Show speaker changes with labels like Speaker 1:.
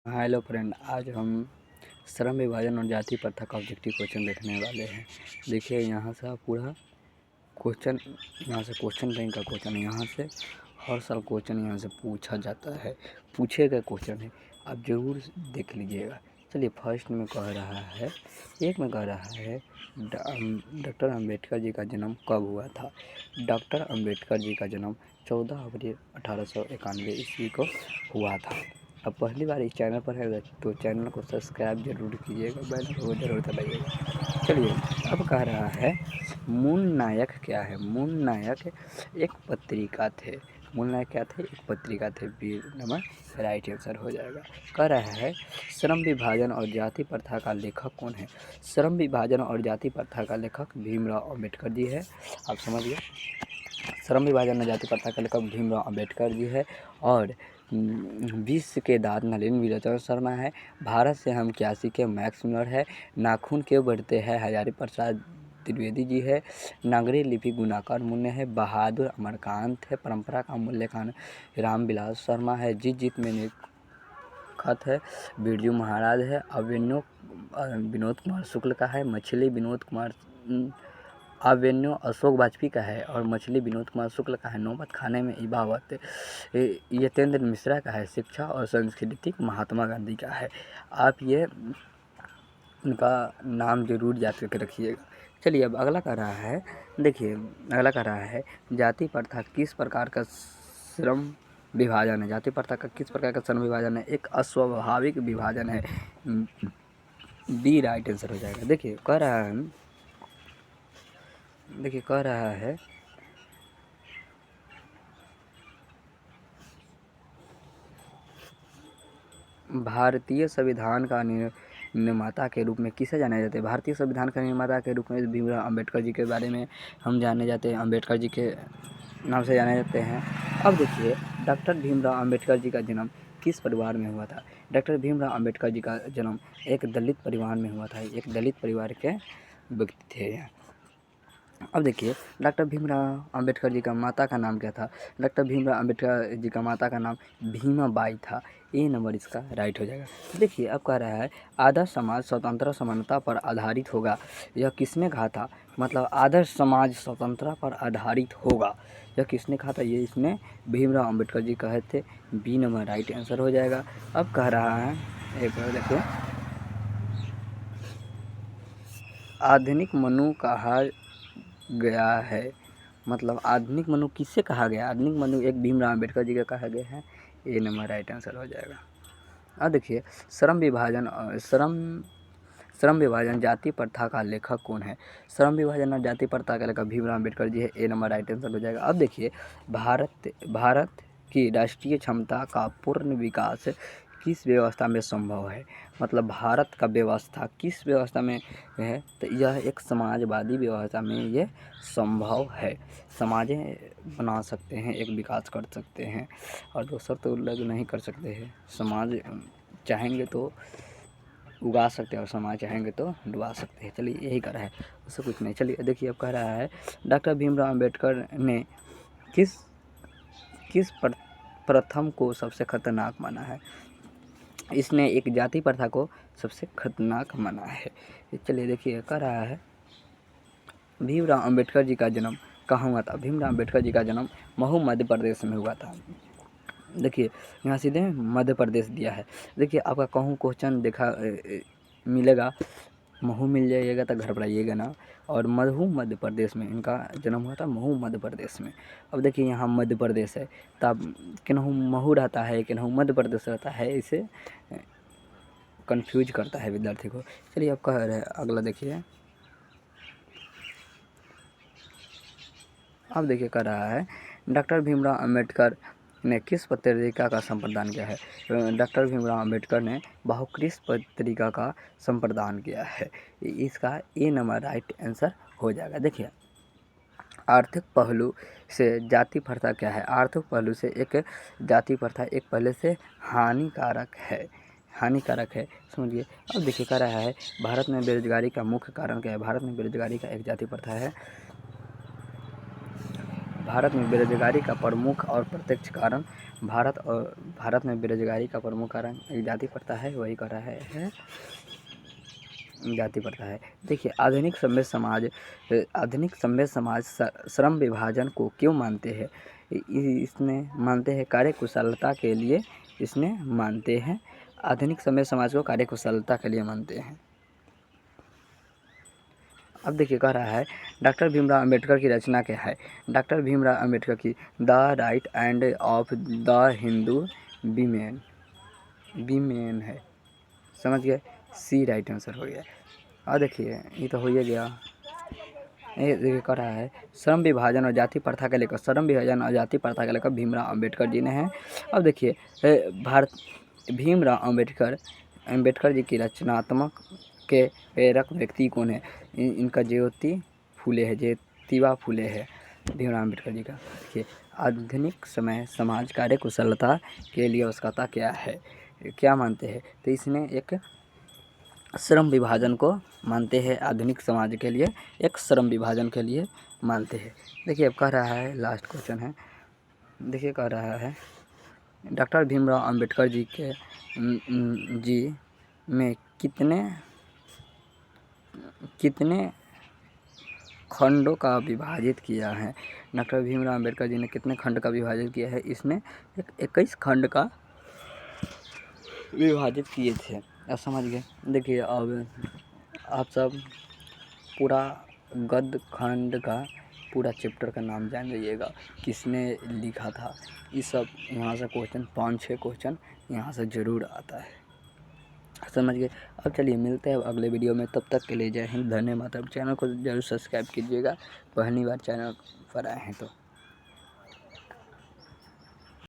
Speaker 1: Hello friend, आज हम श्रम विभाजन और जाति प्रथा का ऑब्जेक्टिव क्वेश्चन देखने वाले हैं। देखिए यहाँ से पूरा क्वेश्चन, यहाँ से क्वेश्चन बैंक का क्वेश्चन यहाँ से हर साल क्वेश्चन यहाँ से पूछा जाता है, पूछे गए क्वेश्चन है, आप ज़रूर देख लीजिएगा। चलिए फर्स्ट में कह रहा है, एक में कह रहा है डॉक्टर अंबेडकर जी का जन्म कब हुआ था। डॉक्टर अंबेडकर जी का जन्म 14 अप्रैल 1891 ईस्वी को हुआ था। अब पहली बार इस चैनल पर है तो चैनल को सब्सक्राइब जरूर कीजिएगा, बेल को जरूर दबाइएगा। चलिए अब कह रहा है मूल नायक क्या है। मूल नायक एक पत्रिका थे। मूल नायक क्या थे? एक पत्रिका थे। बी नंबर राइट आंसर हो जाएगा। कह रहा है श्रम विभाजन और जाति प्रथा का लेखक कौन है। श्रम विभाजन और जाति प्रथा का लेखक भीमराव अम्बेडकर जी है। आप समझिए, श्रम विभाजन और जाति प्रथा का लेखक भीमराव अम्बेडकर जी है। और विश्व के दाद नलिन विलोचन शर्मा है। भारत से हम 81 के मैक्स मिलर है। नाखून क्यों बढ़ते हैं हजारी प्रसाद द्विवेदी जी है। नागरी लिपि गुणाकर मुन्ने है। बहादुर अमरकांत है। परंपरा का मूल्यांकन रामविलास शर्मा है। जीत जीत में खत है बिरजू महाराज है। अवेन्यू विनोद कुमार शुक्ल का है। मछली विनोद कुमार अवेन्यू अशोक वाजपेयी का है। और मछली विनोद कुमार शुक्ल का है। नौबत खाने में इबावत यतेंद्र मिश्रा का है। शिक्षा और संस्कृति महात्मा गांधी का है। आप ये उनका नाम जरूर याद करके रखिएगा। चलिए अब अगला कह रहा है, देखिए अगला कह रहा है जाति प्रथा किस प्रकार का श्रम विभाजन है। जाति प्रथा का किस प्रकार का श्रम विभाजन है? एक अस्वाभाविक विभाजन है। बी राइट आंसर हो जाएगा। देखिए कह रहा है भारतीय संविधान का निर्माता के रूप में किसे जाना जाते हैं। भारतीय संविधान का निर्माता के रूप में भीमराव अम्बेडकर जी के बारे में हम जाने जाते हैं। अम्बेडकर जी के नाम से जाने जाते हैं। अब देखिए डॉक्टर भीमराव अम्बेडकर जी का जन्म किस परिवार में हुआ था। डॉक्टर भीमराव अम्बेडकर जी का जन्म एक दलित परिवार में हुआ था। एक दलित परिवार के व्यक्ति थे। अब देखिए डॉक्टर भीमराव अम्बेडकर जी का माता का नाम क्या था। डॉक्टर भीमराव अम्बेडकर जी का माता का नाम भीमा बाई था। ए नंबर इसका राइट हो जाएगा। देखिए अब कह रहा है आदर्श समाज स्वतंत्रता समानता पर आधारित होगा। यह किसने कहा था? मतलब आदर्श समाज स्वतंत्रता पर आधारित होगा, यह किसने कहा था? ये इसने भीमराव अम्बेडकर जी कहे थे। बी नंबर राइट आंसर हो जाएगा। अब कह रहा है एक बार देखिए आधुनिक मनु कहा गया है। मतलब आधुनिक मनु किससे कहा गया? आधुनिक मनु एक भीमराव अम्बेडकर जी का कहा गया है। ए नंबर राइट आंसर हो जाएगा। अब देखिए श्रम विभाजन जाति प्रथा का लेखक कौन है। श्रम विभाजन और जाति प्रथा का लेखक भीमराव अम्बेडकर जी है। ए नंबर राइट आंसर हो जाएगा। अब देखिए भारत की राष्ट्रीय क्षमता का पूर्ण विकास किस व्यवस्था में संभव है। मतलब भारत का व्यवस्था किस व्यवस्था में है? तो यह एक समाजवादी व्यवस्था में ये संभव है। समाजें बना सकते हैं, एक विकास कर सकते हैं, और दूसर तो लोग नहीं कर सकते हैं। समाज चाहेंगे तो उगा सकते हैं और समाज चाहेंगे तो डुबा सकते हैं। चलिए यही कर रहा है, उससे कुछ नहीं। चलिए देखिए अब कह रहा है डॉक्टर भीमराव अम्बेडकर ने किस प्रथम को सबसे खतरनाक माना है। इसने एक जाति प्रथा को सबसे खतरनाक माना है। चलिए देखिए कह रहा है भीमराव अम्बेडकर जी का जन्म कहाँ हुआ था। भीमराव अम्बेडकर जी का जन्म महू मध्य प्रदेश में हुआ था। देखिए यहाँ सीधे मध्य प्रदेश दिया है। देखिए आपका कहूँ क्वेश्चन देखा मिलेगा, महू मिल जाइएगा तो घबराइएगा ना। और महू मध्य प्रदेश में इनका जन्म हुआ था। महू मध्य प्रदेश में। अब देखिए यहाँ मध्य प्रदेश है, तब किन्हू महू रहता है, किन्हू मध्य प्रदेश रहता है, इसे कंफ्यूज करता है विद्यार्थी को। चलिए अब कह रहे हैं अगला देखिए। अब देखिए कह रहा है डॉक्टर भीमराव अम्बेडकर ने किस पत्रिका का संपादन किया है। डॉक्टर भीमराव अम्बेडकर ने बहुकृत पत्रिका का संपादन किया है। इसका ए नंबर राइट आंसर हो जाएगा। देखिए आर्थिक पहलू से जाति प्रथा क्या है। आर्थिक पहलू से एक जाति प्रथा एक पहले से हानिकारक है, समझिए। अब देखिए कह रहा है भारत में बेरोजगारी का मुख्य कारण क्या है। भारत में बेरोजगारी का एक जाति प्रथा है। भारत में बेरोजगारी का प्रमुख और प्रत्यक्ष कारण भारत में बेरोजगारी का प्रमुख कारण जाति प्रथा है, वही कर रहा है जाति प्रथा है। देखिए आधुनिक सभ्य समाज श्रम विभाजन को क्यों मानते हैं? इसने मानते हैं कार्यकुशलता के लिए, इसने मानते हैं आधुनिक सभ्य समाज को कार्यकुशलता के लिए मानते हैं। अब देखिए कह रहा है डॉक्टर भीमराव अंबेडकर की रचना क्या है? डॉक्टर भीमराव अंबेडकर की the right end of the Hindu women है। समझ गए? सी राइट आंसर हो गया। और देखिए ये तो हो ही गया। ये देखिए कह रहा है श्रम विभाजन और जाति प्रथा के लेकर भीमराव अंबेडकर जी ने है। अब देखिए भीमराव अंबेडकर जी की रचनात्मक के प्रेरक व्यक्ति कौन है? इनका ज्योतिबा फुले है भीमराव अंबेडकर जी का। देखिए आधुनिक समय समाज कार्यकुशलता के लिए आवश्यकता क्या है, क्या मानते हैं? तो इसने एक श्रम विभाजन को मानते हैं, आधुनिक समाज के लिए एक श्रम विभाजन के लिए मानते हैं। देखिए अब कह रहा है लास्ट क्वेश्चन है। देखिए कह रहा है डॉक्टर भीमराव अंबेडकर जी में कितने खंडों का विभाजित किया है? डॉक्टर भीमराव अंबेडकर जी ने कितने खंड का विभाजित किया है? इसने 21 खंड का विभाजित किए थे। अब समझ गए? देखिए अब आप सब पूरा गद्य खंड का पूरा चैप्टर का नाम जान जाइएगा, किसने लिखा था, ये सब यहाँ से क्वेश्चन 5-6 क्वेश्चन यहाँ से ज़रूर आता है। समझ गए? अब चलिए मिलते हैं अगले वीडियो में, तब तक के लिए जय हिंद, धन्यवाद। अब चैनल को जरूर सब्सक्राइब कीजिएगा, पहली बार चैनल पर आए हैं तो।